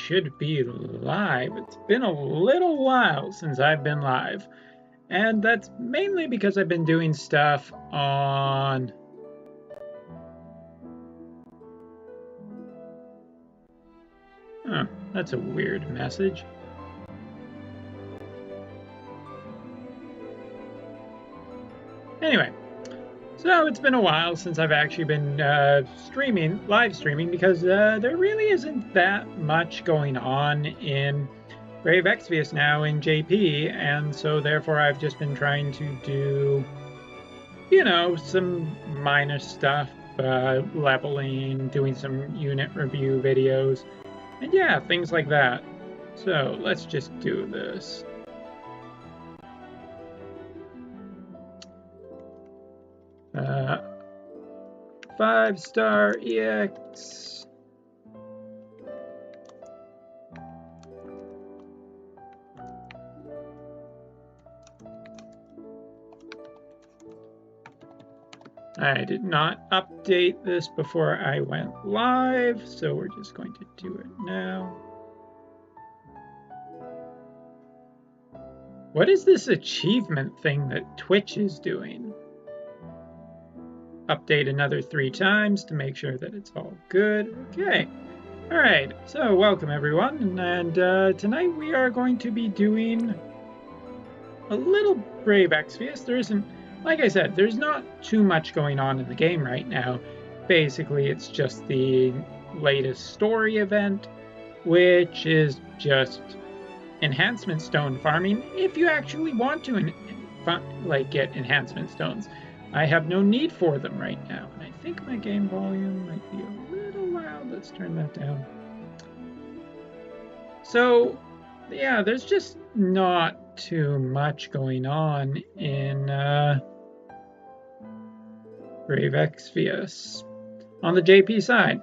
should be live. It's been a little while since I've been live, and that's mainly because I've been doing stuff on... Huh, that's a weird message. Anyway, so it's been a while since I've actually been live streaming, because there really isn't that much going on in Brave Exvius now in JP, and so therefore I've just been trying to do, you know, some minor stuff, leveling, doing some unit review videos, and yeah, things like that. So let's just do this. Uh, 5-star EX. I did not update this before I went live, so we're just going to do it now. What is this achievement thing that Twitch is doing? Update another 3 times to make sure that it's all good. Okay. All right. So welcome everyone, and tonight we are going to be doing a little Brave Exvius. There isn't, like I said, there's not too much going on in the game right now. Basically, it's just the latest story event, which is just enhancement stone farming. If you actually want to, get enhancement stones. I have no need for them right now. And I think my game volume might be a little loud. Let's turn that down. So, yeah, there's just not too much going on in Brave Exvius on the JP side.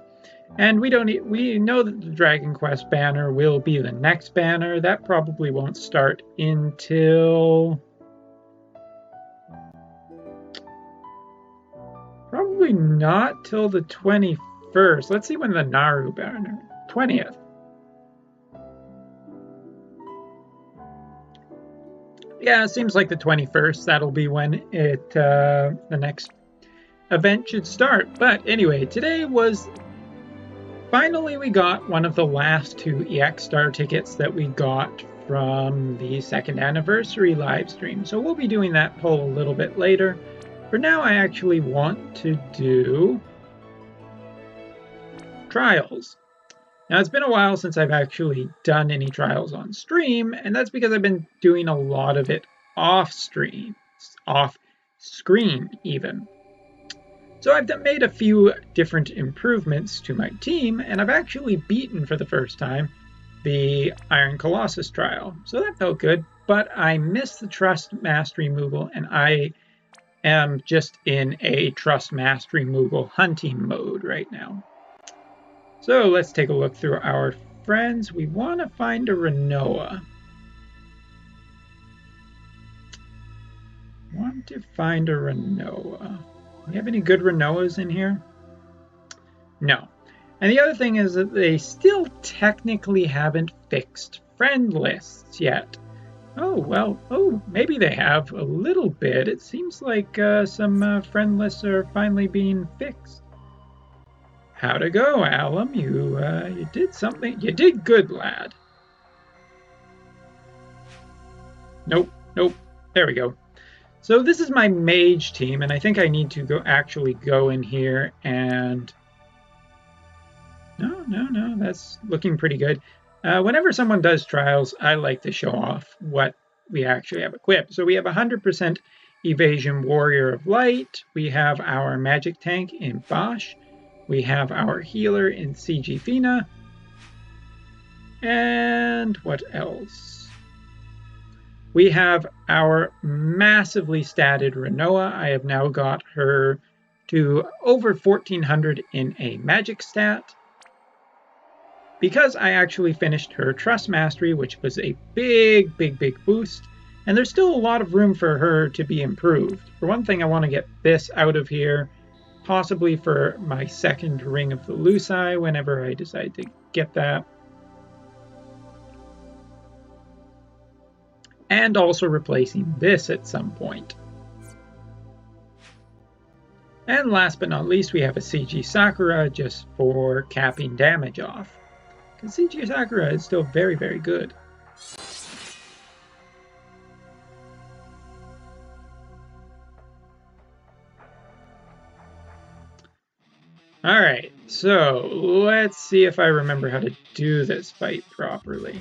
And we know that the Dragon Quest banner will be the next banner. That probably won't start until... Probably not till the 21st. Let's see when the Naru banner... 20th. Yeah, it seems like the 21st. That'll be when it the next event should start. But anyway, today was... Finally, we got one of the last 2 EX Star tickets that we got from the 2nd anniversary live stream. So we'll be doing that poll a little bit later. For now, I actually want to do trials. Now, it's been a while since I've actually done any trials on stream, and that's because I've been doing a lot of it off-screen even. So I've made a few different improvements to my team, and I've actually beaten for the first time the Iron Colossus trial. So that felt good, but I missed the Trust Mastery Moogle, and I am just in a Trust Mastery Moogle hunting mode right now. So let's take a look through our friends. We want to find a Renoa. Do we have any good Renoas in here? No. And the other thing is that they still technically haven't fixed friend lists yet. Oh, well, maybe they have a little bit. It seems like some friend lists are finally being fixed. How'd it go, Alum? You did something. You did good, lad. Nope. There we go. So this is my mage team, and I think I need to actually go in here and... No, that's looking pretty good. Whenever someone does trials, I like to show off what we actually have equipped. So we have 100% Evasion Warrior of Light. We have our Magic Tank in Bosch. We have our Healer in CG Fina. And what else? We have our massively statted Renoa. I have now got her to over 1400 in a magic stat, because I actually finished her Trust Mastery, which was a big boost, and there's still a lot of room for her to be improved. For one thing, I want to get this out of here, possibly for my second Ring of the Luci, whenever I decide to get that. and also replacing this at some point. And last but not least, we have a CG Sakura just for capping damage off. Because CG Sakura is still very, very good. Alright, so let's see if I remember how to do this fight properly.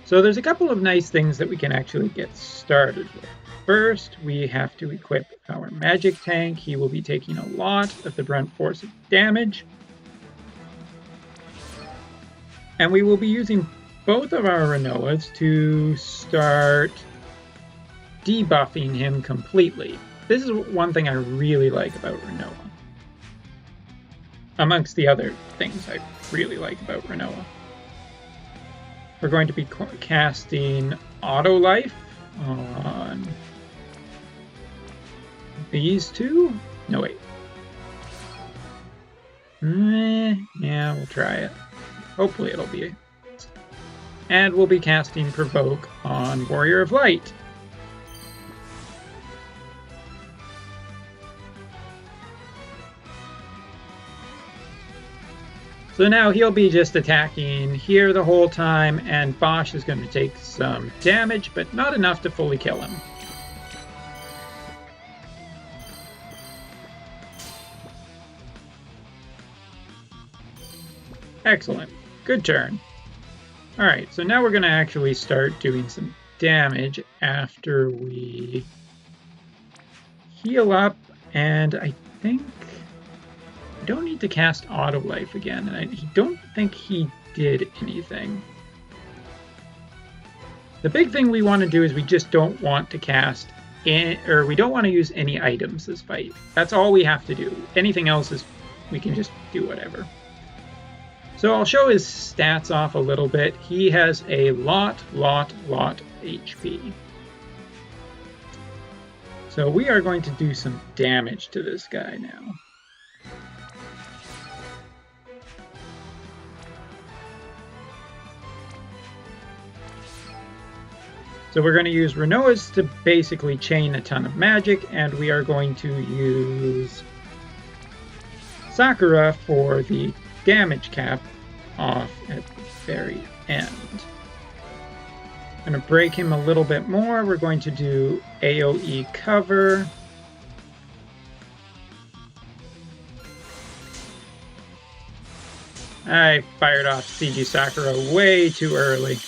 So there's a couple of nice things that we can actually get started with. First, we have to equip our magic tank. He will be taking a lot of the brunt force of damage. And we will be using both of our Renoas to start debuffing him completely. This is one thing I really like about Renoa. Amongst the other things I really like about Renoa. We're going to be casting Auto Life on these two? No, wait. Yeah, we'll try it. Hopefully it'll be. And we'll be casting Provoke on Warrior of Light. So now he'll be just attacking here the whole time, and Bosch is going to take some damage, but not enough to fully kill him. Excellent. Good turn. Alright, so now we're going to actually start doing some damage after we heal up, and I think I don't need to cast Auto Life again, and I don't think he did anything. The big thing we want to do is we just don't want to cast, or we don't want to use any items this fight. That's all we have to do. Anything else is, we can just do whatever. So I'll show his stats off a little bit. He has a lot HP. So we are going to do some damage to this guy now. So we're going to use Renoas to basically chain a ton of magic, and we are going to use Sakura for the damage cap off at the very end. I'm going to break him a little bit more. We're going to do AoE cover. I fired off CG Sakura way too early.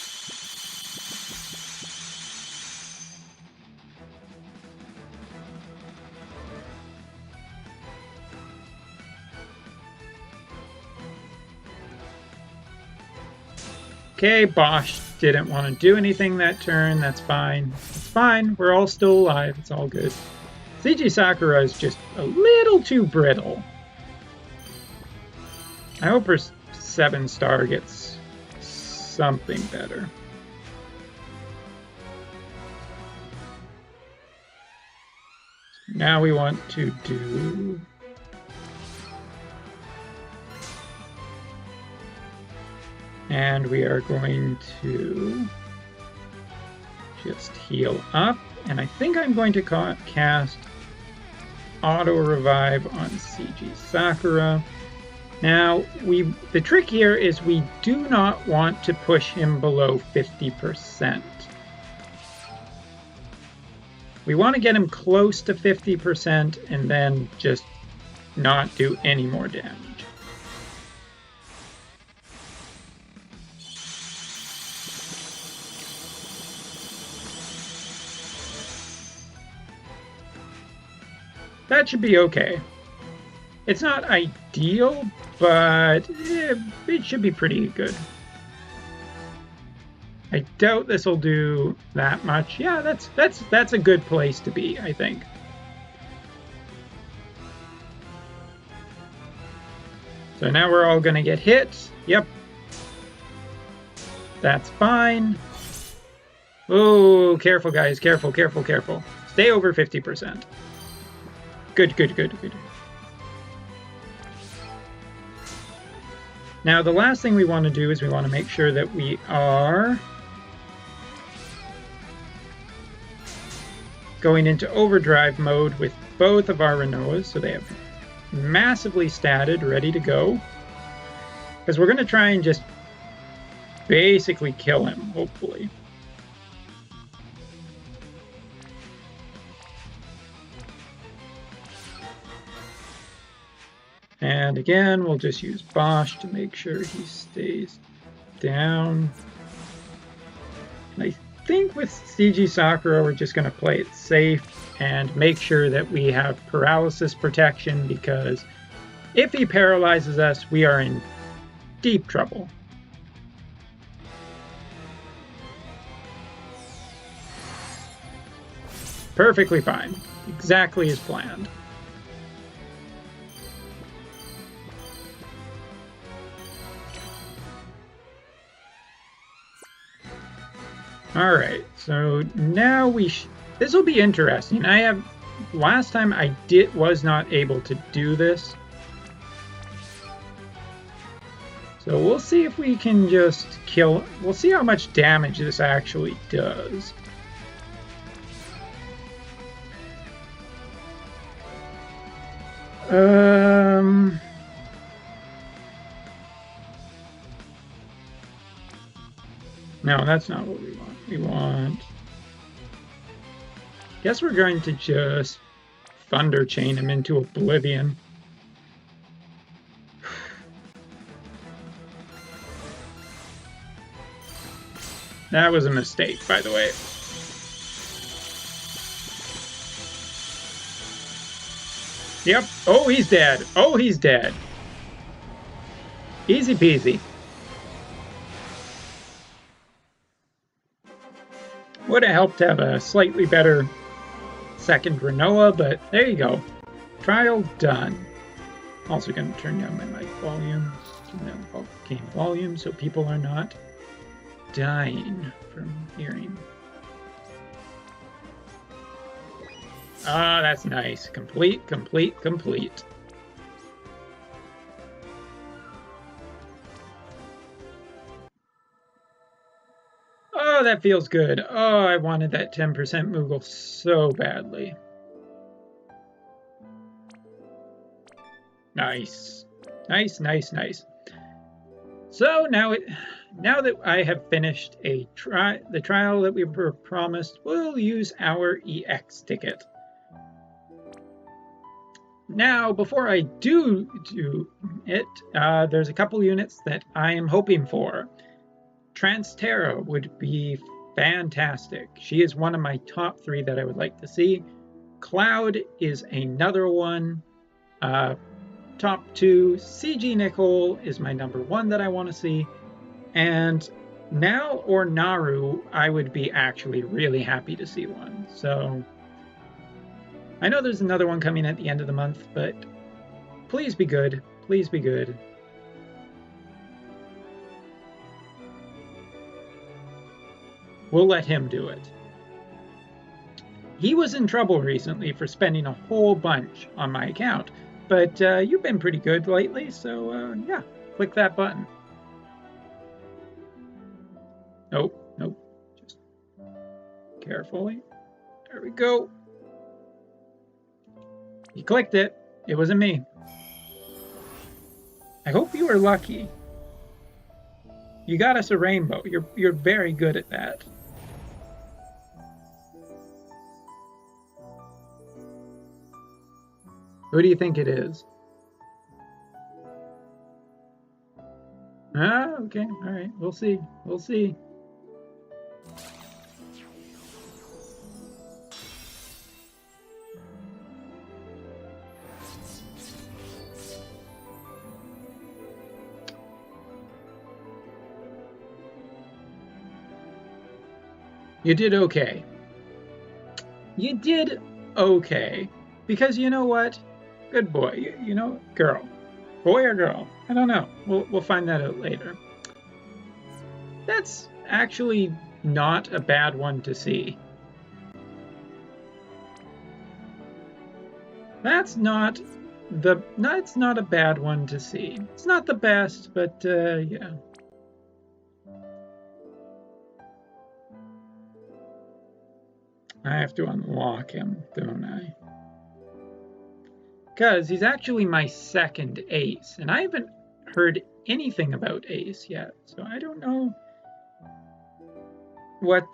Okay, Bosch didn't want to do anything that turn. That's fine. It's fine. We're all still alive. It's all good. CG Sakura is just a little too brittle. I hope her 7-star gets something better. Now we want to do... And we are going to just heal up. And I think I'm going to cast Auto Revive on CG Sakura. Now, the trick here is we do not want to push him below 50%. We want to get him close to 50% and then just not do any more damage. That should be okay. It's not ideal, but it should be pretty good. I doubt this will do that much. Yeah, that's a good place to be, I think. So now we're all gonna get hit. Yep. That's fine. Oh, careful guys, careful, careful, careful. Stay over 50%. Good, good, good, good. Now, the last thing we want to do is we want to make sure that we are going into overdrive mode with both of our Renoas, so they have massively statted, ready to go. Because we're going to try and just basically kill him, hopefully. And again, we'll just use Bosch to make sure he stays down. And I think with CG Sakura, we're just going to play it safe and make sure that we have paralysis protection, because if he paralyzes us, we are in deep trouble. Perfectly fine. Exactly as planned. All right, so now this will be interesting. Last time I was not able to do this. So we'll see if we can just we'll see how much damage this actually does. No, that's not what we want. We want... Guess we're going to just Thunder Chain him into oblivion. That was a mistake, by the way. Yep. Oh, he's dead. Oh, he's dead. Easy peasy. Would have helped to have a slightly better second Renoa, but there you go. Trial done. Also going to turn down my mic volume, turn down the game volume so people are not dying from hearing. Ah, that's nice. Complete, complete, complete. Oh, that feels good. Oh, I wanted that 10% Moogle so badly. Nice. Nice, nice, nice. So now that I have finished the trial that we were promised, we'll use our EX ticket. Now, before I do it, there's a couple units that I am hoping for. Transterra would be fantastic. She is one of my top 3 that I would like to see. Cloud is another one. Top 2, CG Nicole is my number 1 that I want to see. And Nal or Naru, I would be actually really happy to see one. So I know there's another one coming at the end of the month, but please be good. Please be good. We'll let him do it. He was in trouble recently for spending a whole bunch on my account, but you've been pretty good lately, so yeah, click that button. Nope, nope, just carefully. There we go. You clicked it. It wasn't me. I hope you were lucky. You got us a rainbow. You're very good at that. Who do you think it is? Ah, okay. All right. We'll see. We'll see. You did okay. You did okay. Because you know what? Good boy. You know, girl. Boy or girl? I don't know. We'll find that out later. That's actually not a bad one to see. That's not a bad one to see. It's not the best, but yeah. I have to unlock him, don't I? Because he's actually my second ace, and I haven't heard anything about Ace yet, so I don't know what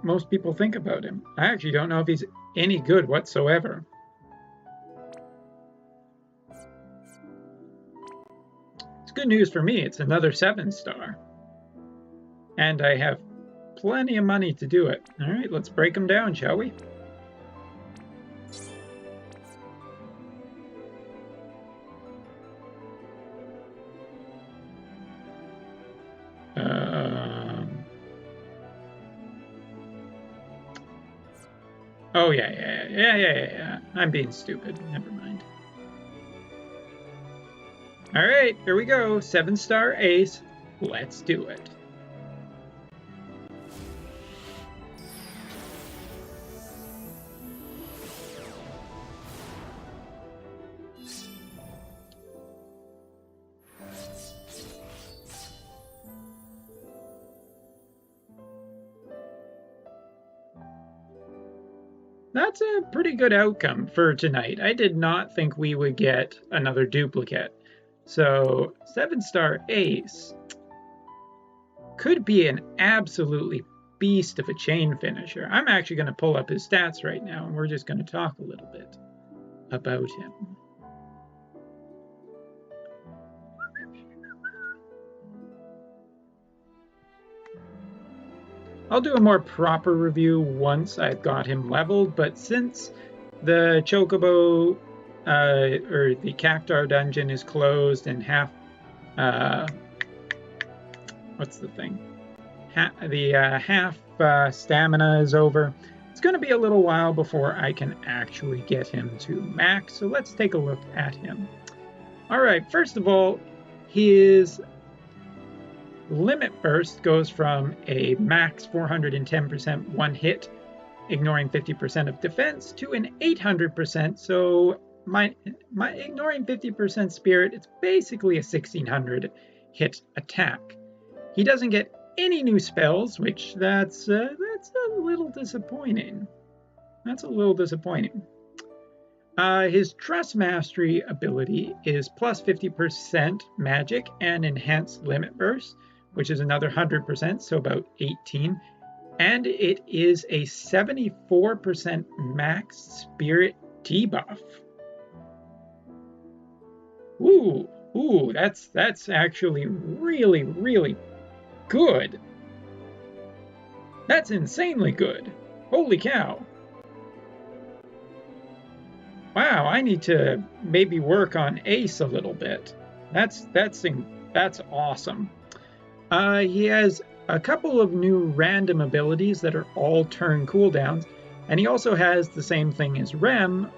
most people think about him. I actually don't know if he's any good whatsoever. It's good news for me. It's another 7-star. And I have plenty of money to do it. All right, let's break him down, shall we? Oh, yeah. I'm being stupid. Never mind. All right, here we go. 7-star ace. Let's do it. That's a pretty good outcome for tonight. I did not think we would get another duplicate. So 7-star ace could be an absolutely beast of a chain finisher. I'm actually going to pull up his stats right now, and we're just going to talk a little bit about him. I'll do a more proper review once I've got him leveled, but since the Chocobo or the Cactar dungeon is closed and half what's the thing? Half stamina is over, it's going to be a little while before I can actually get him to max, so let's take a look at him. All right, first of all, his Limit Burst goes from a max 410% one hit, ignoring 50% of defense, to an 800%. So my ignoring 50% spirit, it's basically a 1600 hit attack. He doesn't get any new spells, which that's a little disappointing. That's a little disappointing. His Trust Mastery ability is plus 50% magic and enhanced Limit Burst, which is another 100%, so about 18. And it is a 74% max spirit debuff. Ooh, that's actually really, really good. That's insanely good. Holy cow. Wow, I need to maybe work on Ace a little bit. That's awesome. He has a couple of new random abilities that are all turn cooldowns, and he also has the same thing as Rem,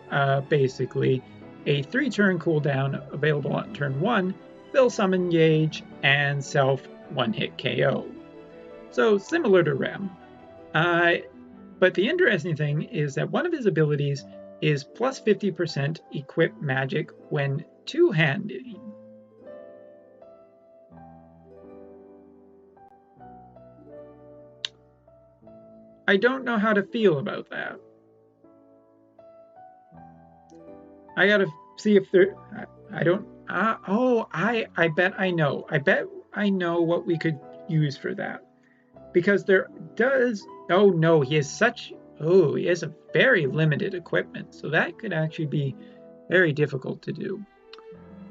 basically a 3-turn cooldown available on turn 1, Bill Summon Gauge, and Self 1-hit KO. So similar to Rem. But the interesting thing is that one of his abilities is plus 50% equip magic when two-handing. I don't know how to feel about that. I gotta see if there. I don't. I bet I know. I bet I know what we could use for that, because there does. Oh no, he has such. Oh, he has a very limited equipment, so that could actually be very difficult to do.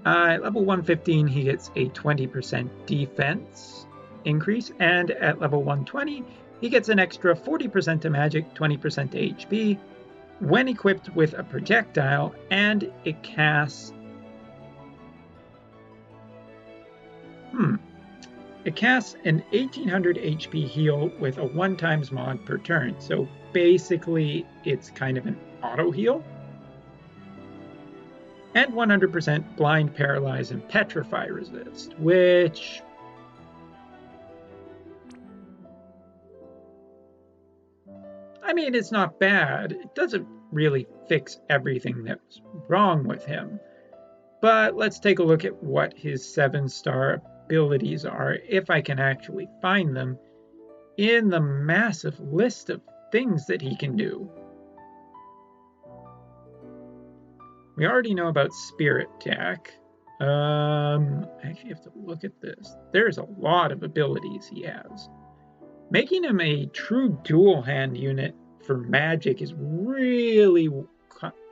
At level 115, he gets a 20% defense increase, and at level 120, he gets an extra 40% to magic, 20% to HP, when equipped with a projectile, and it casts... It casts an 1800 HP heal with a 1x mod per turn, so basically it's kind of an auto heal. And 100% blind, paralyze, and petrify resist, which... I mean, it's not bad. It doesn't really fix everything that's wrong with him. But let's take a look at what his 7-star abilities are, if I can actually find them in the massive list of things that he can do. We already know about Spirit Tech. I actually have to look at this. There's a lot of abilities he has. Making him a true dual hand unit for magic is really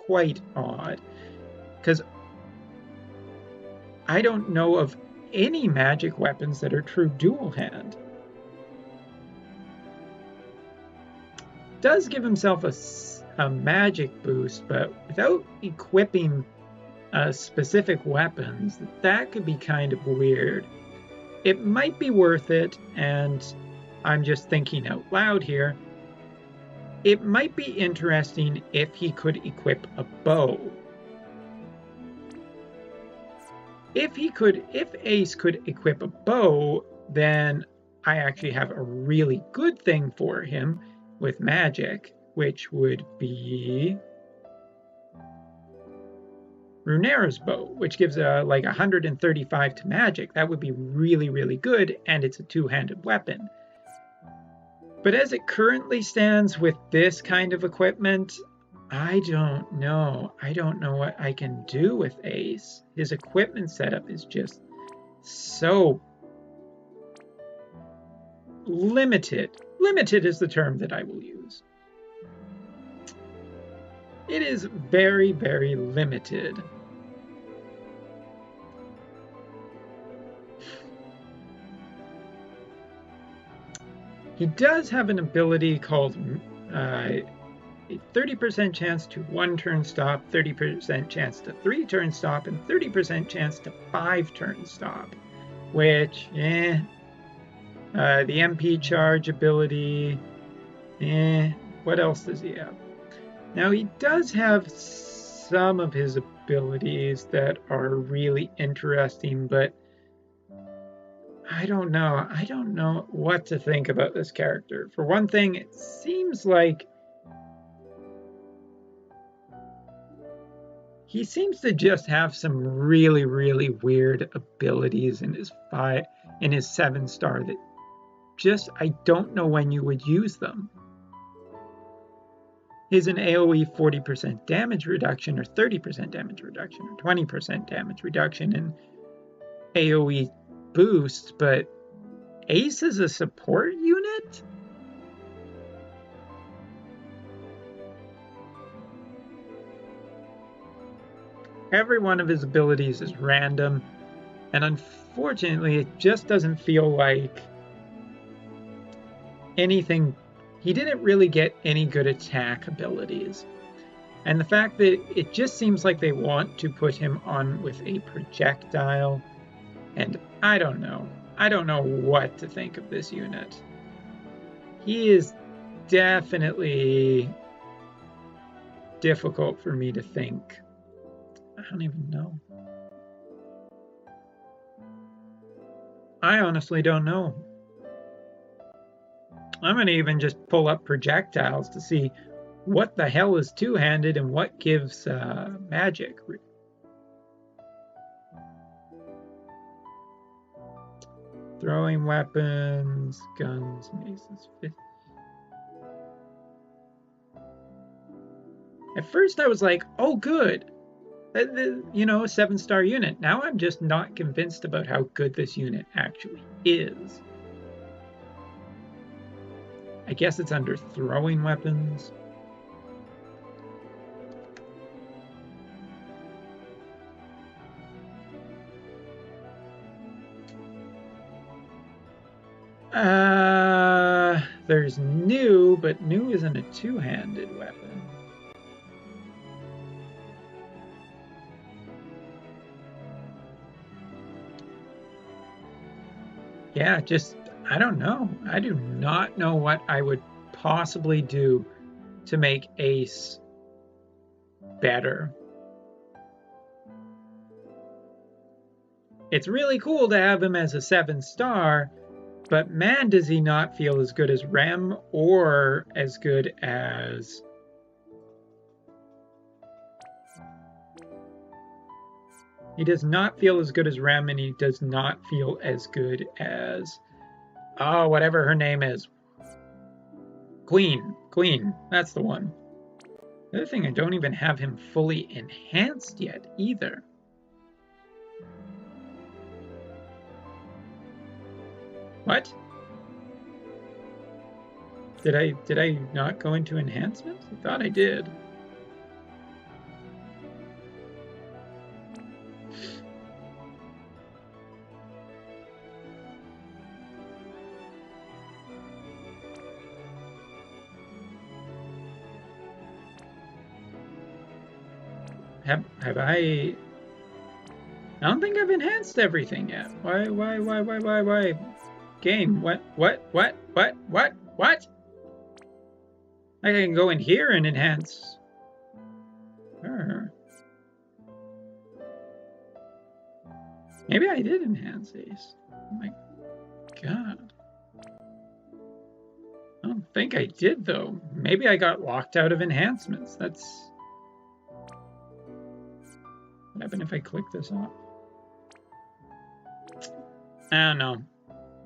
quite odd, because I don't know of any magic weapons that are true dual hand. Does give himself a magic boost, but without equipping specific weapons, that could be kind of weird. It might be worth it, and I'm just thinking out loud here. It might be interesting if he could equip a bow. If Ace could equip a bow, then I actually have a really good thing for him with magic, which would be Runera's bow, which gives like 135 to magic. That would be really, really good, and it's a two-handed weapon. But as it currently stands with this kind of equipment, I don't know. I don't know what I can do with Ace. His equipment setup is just so limited. Limited is the term that I will use. It is very, very limited. He does have an ability called a 30% chance to 1 turn stop, 30% chance to 3 turn stop, and 30% chance to 5 turn stop, which, the MP charge ability, what else does he have? Now, he does have some of his abilities that are really interesting, but I don't know. I don't know what to think about this character. For one thing, it seems like he seems to just have some really, really weird abilities in his 7-star that just, I don't know when you would use them. Is an AoE 40% damage reduction, or 30% damage reduction, or 20% damage reduction in AoE boost, but Ace is a support unit? Every one of his abilities is random, and unfortunately it just doesn't feel like anything. He didn't really get any good attack abilities. And the fact that it just seems like they want to put him on with a projectile, and I don't know. I don't know what to think of this unit. He is definitely difficult for me to think. I don't even know. I honestly don't know. I'm going to even just pull up projectiles to see what the hell is two-handed and what gives magic. Throwing weapons, guns, maces. At first I was like, oh good, you know, a 7-star unit. Now I'm just not convinced about how good this unit actually is. I guess it's under throwing weapons. There's new, but new isn't a two-handed weapon. Yeah, just, I don't know. I do not know what I would possibly do to make Ace better. It's really cool to have him as a 7-star, but man, does he not feel as good as Rem or as good as... He does not feel as good as Rem, and he does not feel as good as... oh, whatever her name is. Queen, that's the one. The other thing, I don't even have him fully enhanced yet either. What? Did I not go into enhancements? I thought I did. Have I don't think I've enhanced everything yet. Why? Game, what? I can go in here and enhance. Maybe I did enhance these. Oh my god. I don't think I did, though. Maybe I got locked out of enhancements. That's... What happened if I click this off? I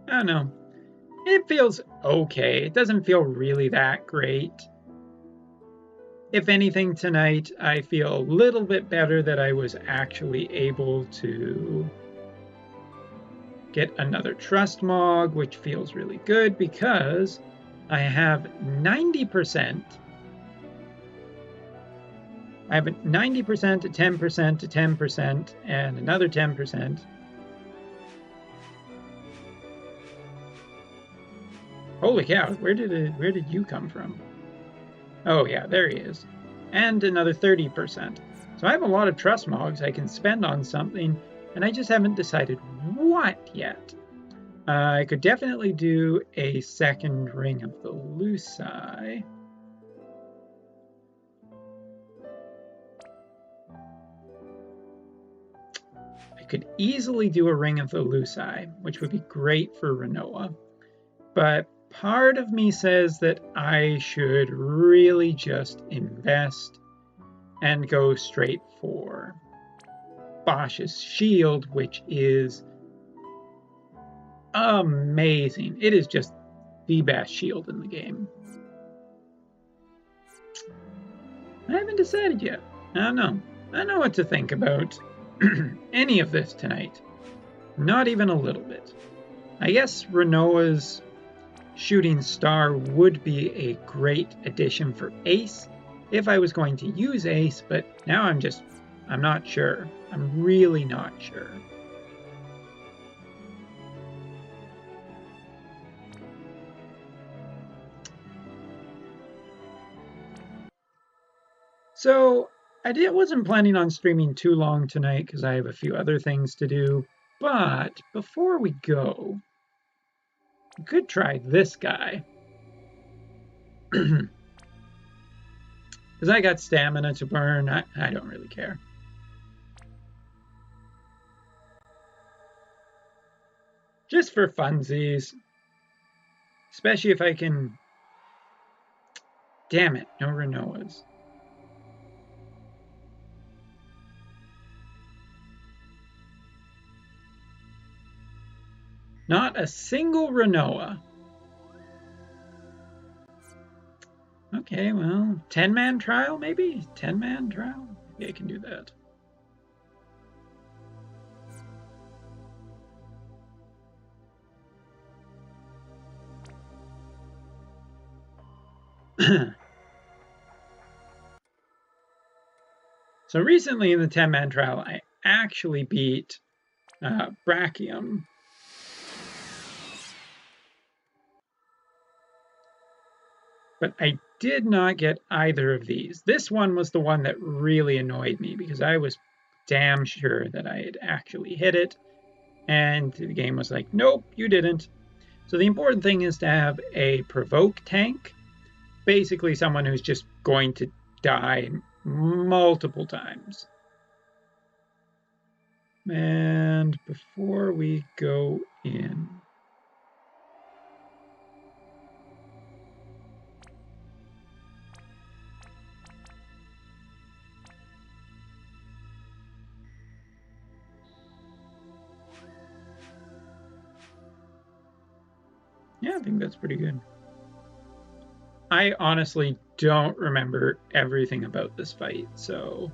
don't know. It feels okay. It doesn't feel really that great. If anything, tonight, I feel a little bit better that I was actually able to get another trust mog, which feels really good because I have 90%. I have 90% to 10% to 10% and another 10%. Holy cow, where did you come from? Oh yeah, there he is. And another 30%. So I have a lot of trust mogs I can spend on something, and I just haven't decided what yet. I could definitely do a second Ring of the Luci. I could easily do a Ring of the Luci, which would be great for Renoa. But part of me says that I should really just invest and go straight for Bosch's shield, which is amazing. It is just the best shield in the game. I haven't decided yet. I don't know. I don't know what to think about any of this tonight. Not even a little bit. I guess Renoa's Shooting Star would be a great addition for Ace if I was going to use Ace, but now I'm not sure. I'm really not sure. So I wasn't planning on streaming too long tonight because I have a few other things to do, but before we go, we could try this guy. Because I got stamina to burn, I don't really care. Just for funsies. Especially if I can... Damn it, no Renoas. Not a single Renoa. Okay, well, 10-man trial maybe? 10-man trial? Maybe I can do that. So recently in the 10-man trial, I actually beat Brachium. But I did not get either of these. This one was the one that really annoyed me because I was damn sure that I had actually hit it. And the game was like, nope, you didn't. So the important thing is to have a provoke tank. Basically someone who's just going to die multiple times. And before we go in, yeah, I think that's pretty good. I honestly don't remember everything about this fight, so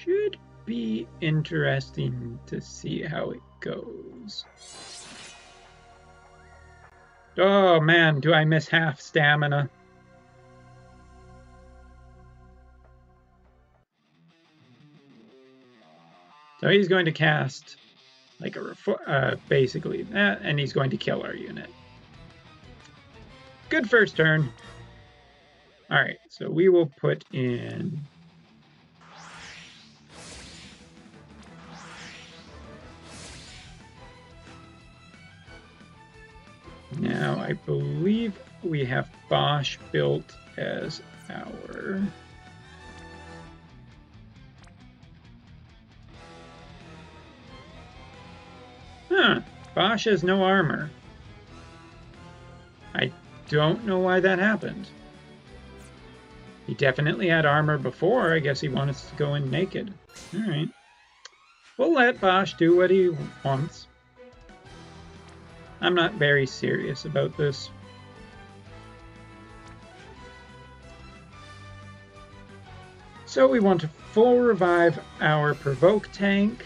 should be interesting to see how it goes. Oh man, do I miss half stamina? So he's going to cast like basically that, and he's going to kill our unit. Good first turn. All right, so we will put in now. I believe we have Bosch built as our Bosch has no armor. I don't know why that happened. He definitely had armor before. I guess he wanted us to go in naked. All right. We'll let Bosch do what he wants. I'm not very serious about this. So we want to full revive our provoke tank.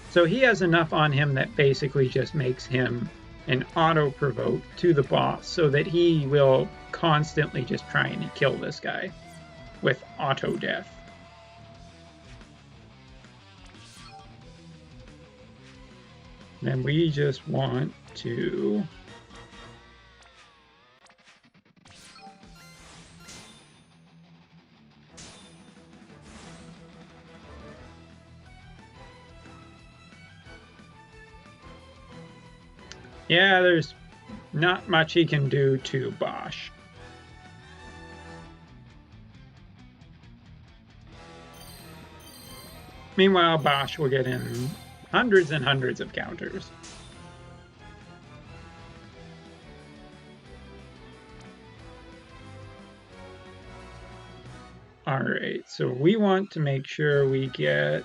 So he has enough on him that basically just makes him an auto provoke to the boss so that he will constantly just try and kill this guy with auto death. Then we just want to yeah, there's not much he can do to Bosch. Meanwhile, Bosch will get in hundreds and hundreds of counters. All right, so we want to make sure we get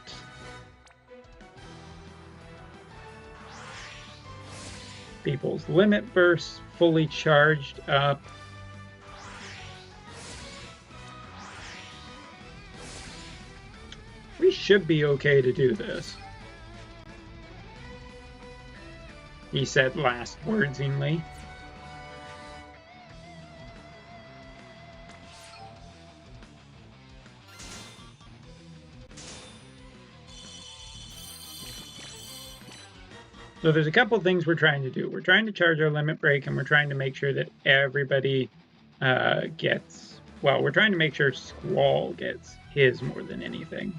people's limit bursts fully charged up. We should be okay to do this, he said last wordsingly. So there's a couple things we're trying to do. We're trying to charge our limit break, and we're trying to make sure that everybody gets... Well, we're trying to make sure Squall gets his more than anything.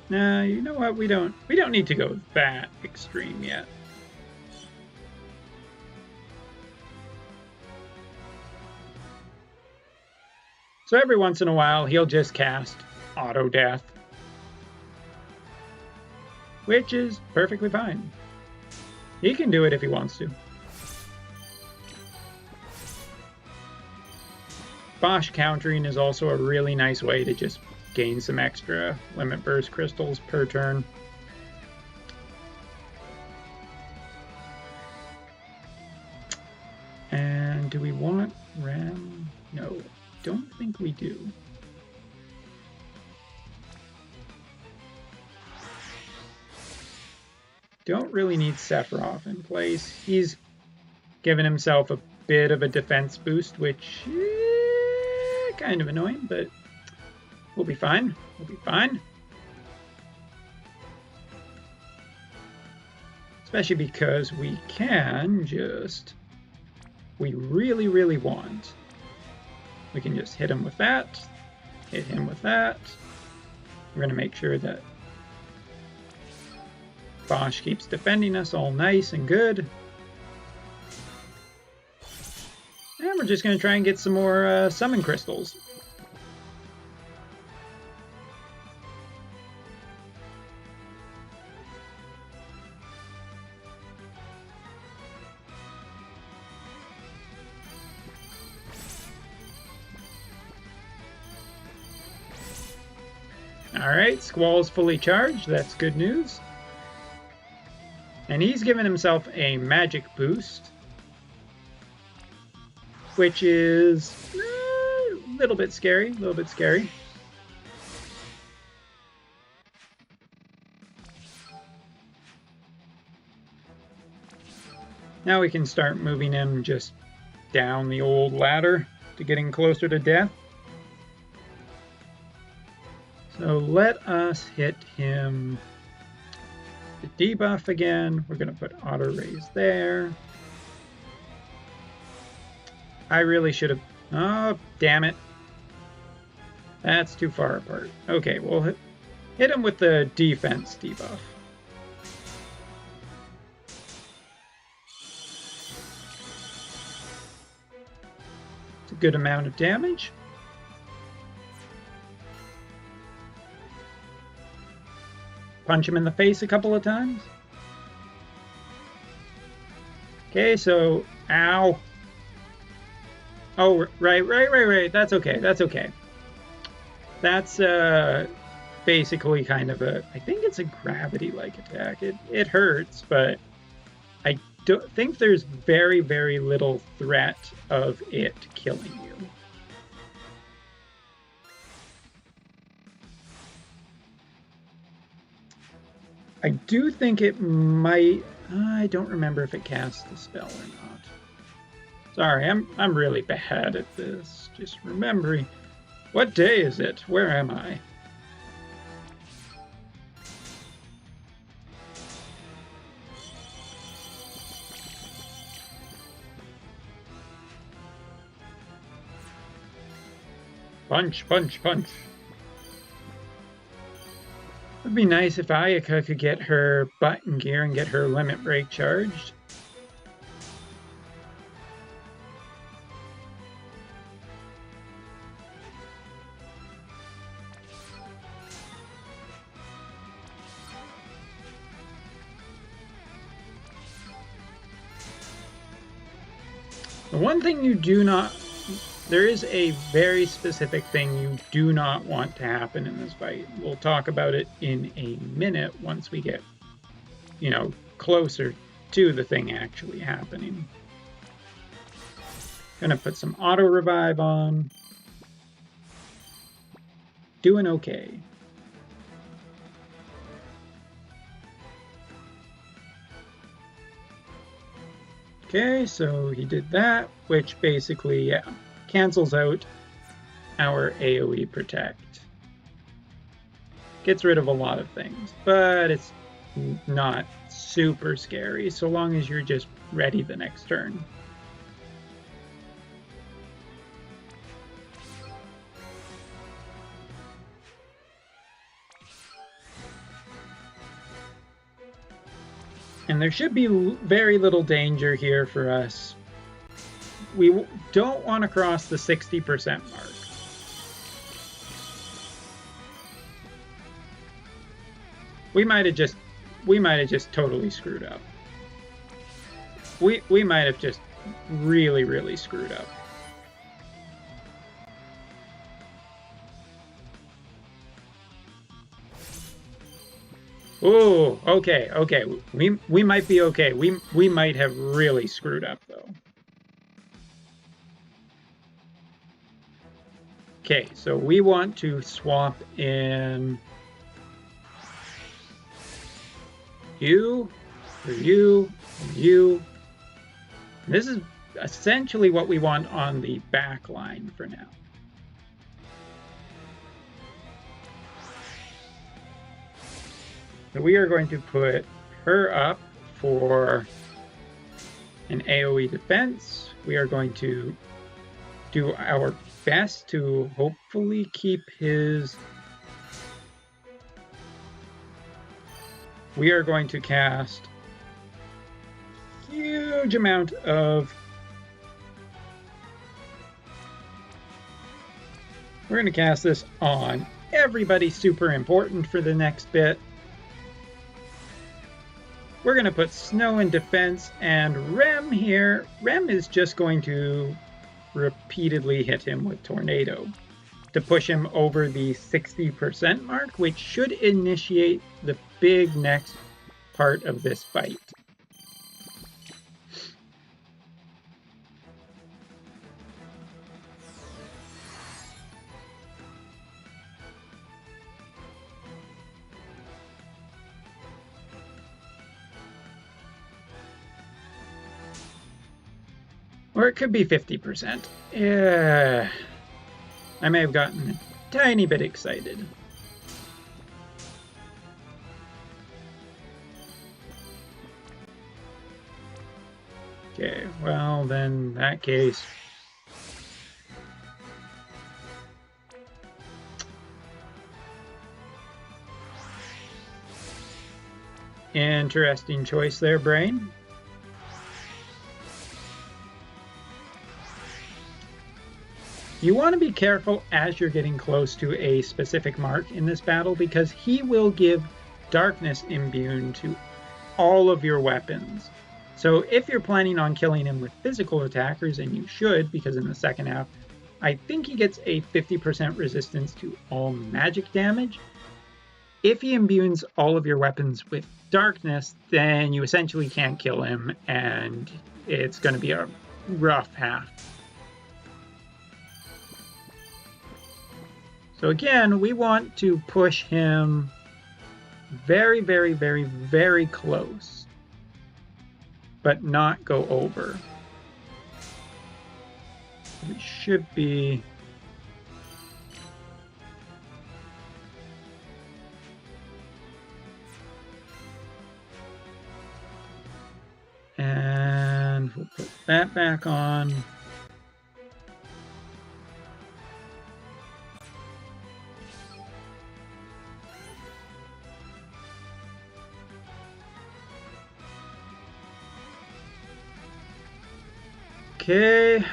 You know what? We don't need to go that extreme yet. So every once in a while, he'll just cast auto death, which is perfectly fine. He can do it if he wants to. Bosch countering is also a really nice way to just gain some extra limit burst crystals per turn. And do we want Ram? No, don't think we do. Don't really need Sephiroth in place. He's given himself a bit of a defense boost, which is kind of annoying, but we'll be fine. We'll be fine. Especially because we can just... We really, really want. We can just hit him with that. Hit him with that. We're going to make sure that Bosch keeps defending us all nice and good. And we're just going to try and get some more summon crystals. Alright, Squall's fully charged. That's good news. And he's given himself a magic boost, which is a little bit scary, Now we can start moving him just down the old ladder to getting closer to death. So let us hit him the debuff again. We're going to put auto raise there. I really should have... Oh, damn it. That's too far apart. Okay, we'll hit him with the defense debuff. It's a good amount of damage. Punch him in the face a couple of times. Okay, so... Ow. Oh, right. That's okay. That's basically kind of a... I think it's a gravity-like attack. It hurts, but I don't think there's very, very little threat of it killing you. I do think it might... I don't remember if it casts the spell or not. Sorry, I'm really bad at this. Just remembering. What day is it? Where am I? Punch. It'd be nice if Ayaka could get her butt in gear and get her limit break charged. The one thing you do not... There is a very specific thing you do not want to happen in this fight. We'll talk about it in a minute once we get, closer to the thing actually happening. Gonna put some auto revive on. Doing okay. Okay, so he did that, which basically, cancels out our AoE protect. Gets rid of a lot of things, but it's not super scary so long as you're just ready the next turn. And there should be very little danger here for us. We don't want to cross the 60% mark. We might have just totally screwed up. We might have just really screwed up. Oh, okay. We might be okay. We might have really screwed up though. Okay, so we want to swap in you, for you, and you. This is essentially what we want on the back line for now. So we are going to put her up for an AoE defense. We are going to do our best to hopefully keep his... We are going to cast a huge amount of... We're going to cast this on everybody super important for the next bit. We're going to put Snow in defense, and Rem here. Rem is just going to repeatedly hit him with Tornado to push him over the 60% mark, which should initiate the big next part of this fight. Or it could be 50%. Yeah. I may have gotten a tiny bit excited. Okay, well then in that case. Interesting choice there, Brain. You want to be careful as you're getting close to a specific mark in this battle because he will give darkness immune to all of your weapons. So if you're planning on killing him with physical attackers, and you should, because in the second half, I think he gets a 50% resistance to all magic damage. If he imbues all of your weapons with darkness, then you essentially can't kill him, and it's going to be a rough half. So again, we want to push him very, very, very, very close, but not go over. We should be... And we'll put that back on. Okay.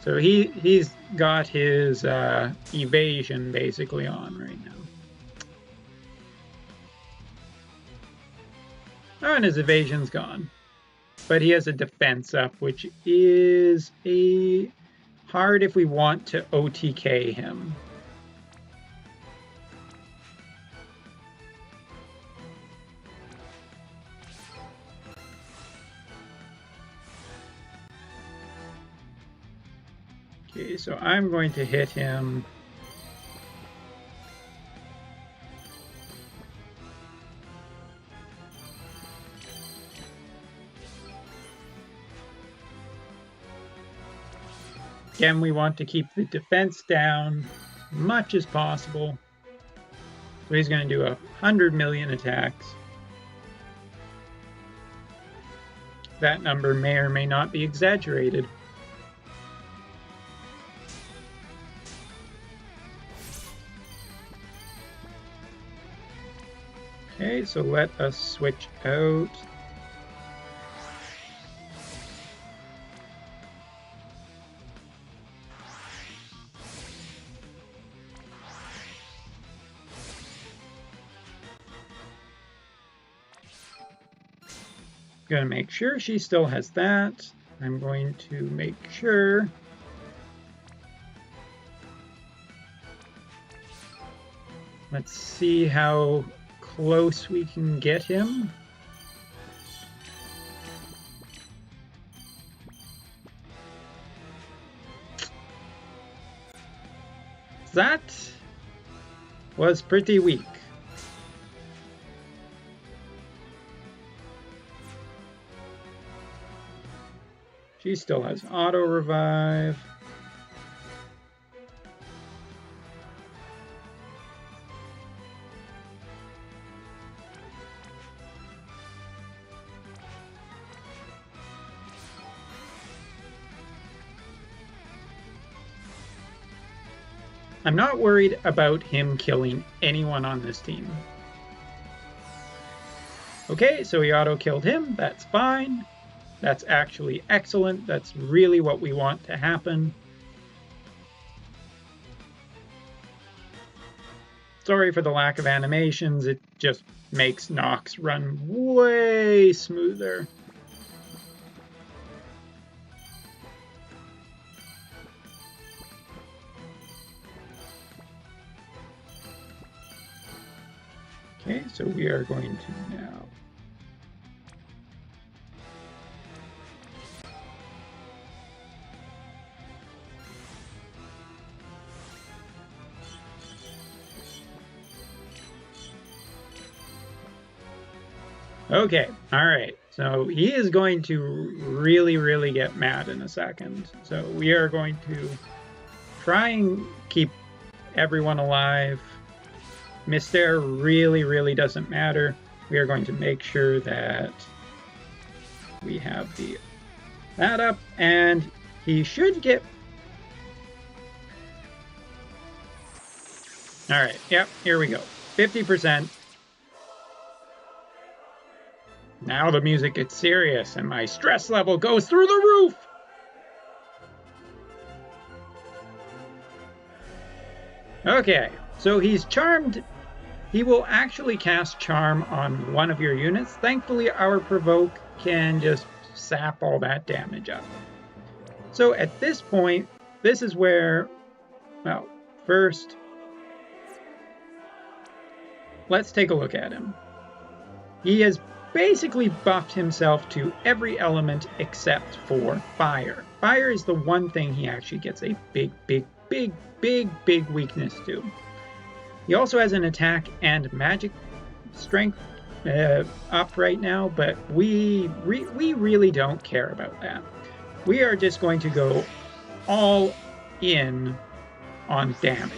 So he's got his evasion basically on right now. Oh, and his evasion's gone. But he has a defense up, which is hard if we want to OTK him. Okay, so I'm going to hit him. Again, we want to keep the defense down as much as possible. So he's going to do 100 million attacks. That number may or may not be exaggerated. Okay, so let us switch out. Gonna make sure she still has that. I'm going to make sure let's see how close we can get him. That was pretty weak. She still has auto revive. I'm not worried about him killing anyone on this team. Okay, so he auto-killed him. That's fine. That's actually excellent. That's really what we want to happen. Sorry for the lack of animations, it just makes Nox run way smoother. Okay, so we are going to now okay, alright. So he is going to really get mad in a second. So we are going to try and keep everyone alive. Mister really doesn't matter. We are going to make sure that we have that up, and he should get... Alright, yep, here we go. 50%. Now the music gets serious, and my stress level goes through the roof! Okay, so he's charmed. He will actually cast Charm on one of your units. Thankfully, our Provoke can just sap all that damage up. So at this point, this is where, well, first, let's take a look at him. He has basically buffed himself to every element except for fire. Fire is the one thing he actually gets a big weakness to. He also has an attack and magic strength up right now, but we really don't care about that. We are just going to go all in on damage.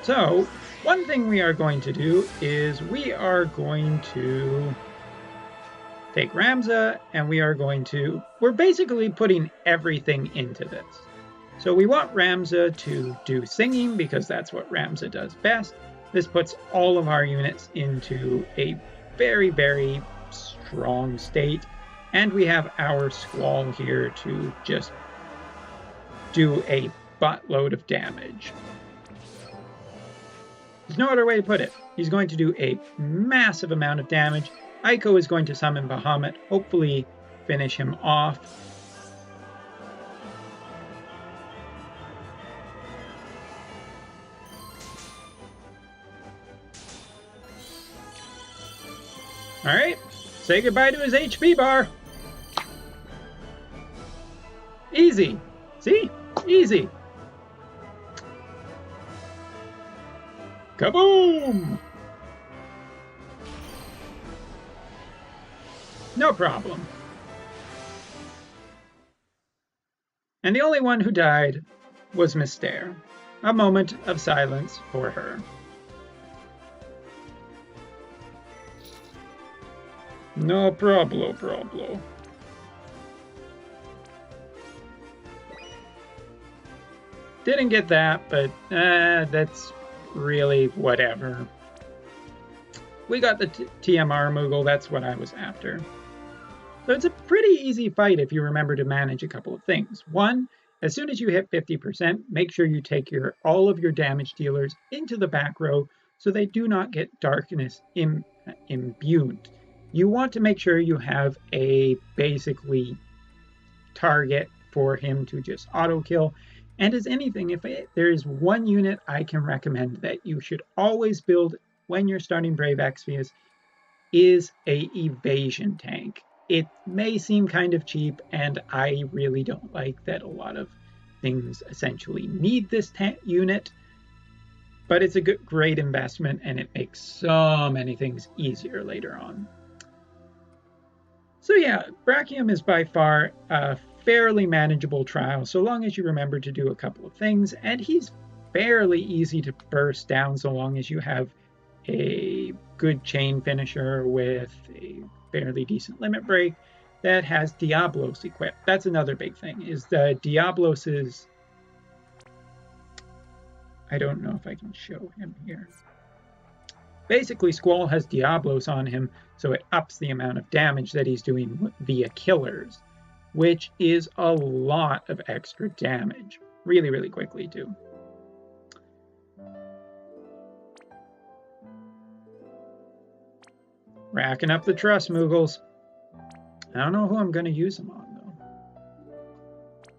So, one thing we are going to do is we are going to take Ramza, and we're basically putting everything into this. So we want Ramza to do singing because that's what Ramza does best. This puts all of our units into a very strong state, and we have our Squall here to just do a buttload of damage. There's no other way to put it. He's going to do a massive amount of damage. Aiko is going to summon Bahamut, hopefully finish him off. Alright, say goodbye to his HP bar. Easy. See? Easy. Kaboom! No problem. And the only one who died was Mister. A moment of silence for her. No problem. Didn't get that, but that's really whatever. We got the TMR Moogle, that's what I was after. So it's a pretty easy fight if you remember to manage a couple of things. One, as soon as you hit 50%, make sure you take all of your damage dealers into the back row so they do not get darkness imbued. You want to make sure you have a basically target for him to just auto kill. And as anything, if there is one unit I can recommend that you should always build when you're starting Brave Exvius, is a evasion tank. It may seem kind of cheap, and I really don't like that a lot of things essentially need this unit, but it's a great investment, and it makes so many things easier later on. So yeah, Brachium is by far a fairly manageable trial, so long as you remember to do a couple of things, and he's fairly easy to burst down so long as you have a good chain finisher with a fairly decent limit break that has Diablos equipped. That's another big thing, is the Diablos is... I don't know if I can show him here. Basically, Squall has Diablos on him, so it ups the amount of damage that he's doing via killers, which is a lot of extra damage. Really, really quickly, too. Racking up the trust, Moogles. I don't know who I'm going to use them on, though.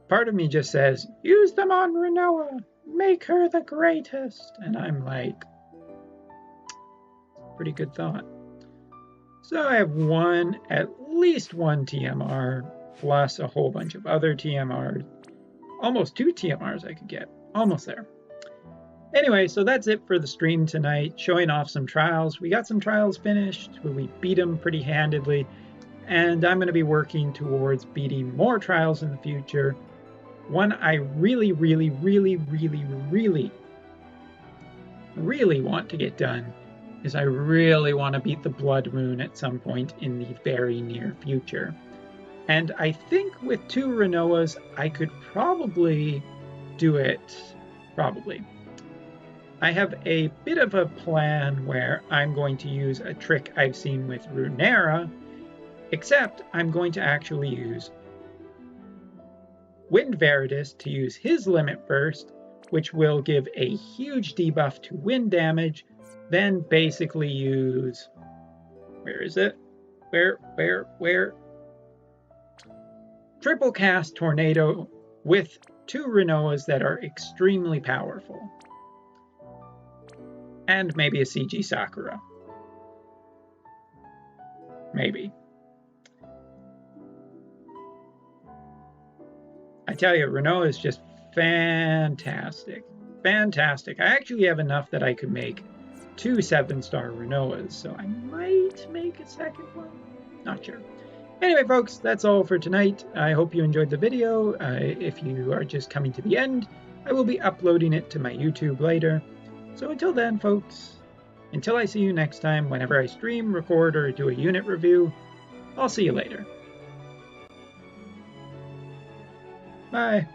Part of me just says, use them on Rinoa. Make her the greatest. And I'm like, pretty good thought. So I have at least one TMR, plus a whole bunch of other TMRs. Almost 2 TMRs I could get. Almost there. Anyway, so that's it for the stream tonight, showing off some trials. We got some trials finished, we beat them pretty handedly, and I'm going to be working towards beating more trials in the future. One I really want to get done is I really want to beat the Blood Moon at some point in the very near future. And I think with 2 Rinoas, I could probably do it. Probably. I have a bit of a plan where I'm going to use a trick I've seen with Runeera, except I'm going to actually use Wind Veritas to use his limit burst, which will give a huge debuff to wind damage, then basically use... Where is it? Where? Triple cast Tornado with 2 Rinoas that are extremely powerful. And maybe a CG Sakura. Maybe. I tell you, Rinoa is just fantastic. Fantastic. I actually have enough that I could make 2 7-star Rinoas, so I might make a second one. Not sure. Anyway, folks, that's all for tonight. I hope you enjoyed the video. If you are just coming to the end, I will be uploading it to my YouTube later. So until then, folks, until I see you next time, whenever I stream, record, or do a unit review, I'll see you later. Bye.